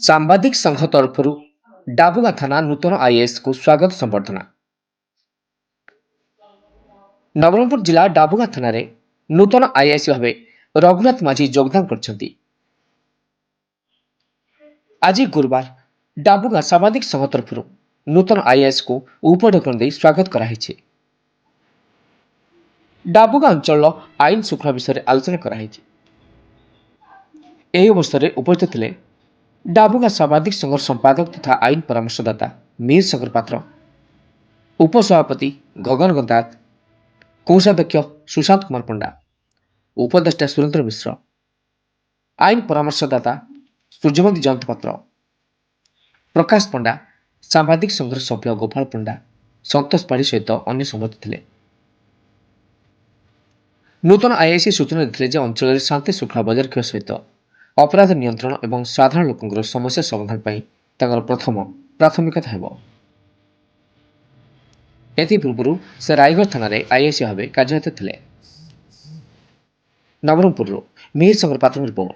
ସାମ୍ବାଦିକ ସଂଘ ତରଫରୁ ଡାବୁଗାଁ ଥାନା ନୂତନ ଆଇଏଏସ୍କୁ ସ୍ୱାଗତ ସମ୍ବର୍ଦ୍ଧନା। ନବରଙ୍ଗପୁର ଜିଲ୍ଲା ଡାବୁଗାଁ ଥାନାରେ ନୂତନ ଆଇଏଏସ୍ ଭାବେ ରଘୁନାଥ ମାଝୀ ଯୋଗଦାନ କରିଛନ୍ତି। ଆଜି ଗୁରୁବାର ଡାବୁଗାଁ ସାମ୍ବାଦିକ ସଂଘ ତରଫରୁ ନୂତନ ଆଇଏଏସ୍କୁ ଉପଢୌକନ ଦେଇ ସ୍ୱାଗତ କରାଯାଇଛି। ଡାବୁଗାଁ ଅଞ୍ଚଳର ଆଇନ ଶୃଙ୍ଖଳା ବିଷୟରେ ଆଲୋଚନା କରାଯାଇଛି। ଏହି ଅବସରରେ ଉପସ୍ଥିତ ଥିଲେ ଡାବୁଗାଁ ସାମ୍ବାଦିକ ସଂଘର ସମ୍ପାଦକ ତଥା ଆଇନ ପରାମର୍ଶଦାତା ମୀର ଶଙ୍କର ପାତ୍ର, ଉପସଭାପତି ଗଗନ ଗନ୍ଦାତ, କୋଷାଧ୍ୟକ୍ଷ ସୁଶାନ୍ତ କୁମାର ପଣ୍ଡା, ଉପଦେଷ୍ଟା ସୁରେନ୍ଦ୍ର ମିଶ୍ର, ଆଇନ ପରାମର୍ଶଦାତା ସୂର୍ଯ୍ୟବନ୍ତୀ ଜୟନ୍ତ ପାତ୍ର, ପ୍ରକାଶ ପଣ୍ଡା, ସାମ୍ବାଦିକ ସଂଘର ସଭ୍ୟ ଗୋପାଳ ପଣ୍ଡା, ସନ୍ତୋଷ ପାଢ଼ୀ ସହିତ ଅନ୍ୟ ସମ୍ବନ୍ଧିତ ଥିଲେ। ନୂତନ ଆଇଆଇସି ସୂଚନା ଦେଇଥିଲେ ଯେ ଅଞ୍ଚଳରେ ଶାନ୍ତି ଶୃଙ୍ଖଳା ବଜାୟ ରଖିବା ସହିତ ଅପରାଧ ନିୟନ୍ତ୍ରଣ ଏବଂ ସାଧାରଣ ଲୋକଙ୍କର ସମସ୍ୟା ସମାଧାନ ପାଇଁ ତାଙ୍କର ପ୍ରଥମ ପ୍ରାଥମିକତା ହେବ। ଏଥିପୂର୍ବରୁ ସେ ରାୟଗଡ଼ ଥାନାରେ ଆଇଆଇସି ଭାବେ କାର୍ଯ୍ୟରତ ଥିଲେ। ନବରଙ୍ଗପୁରରୁ ମୀର ଶଙ୍କର ପାତ୍ରଙ୍କ ରିପୋର୍ଟ।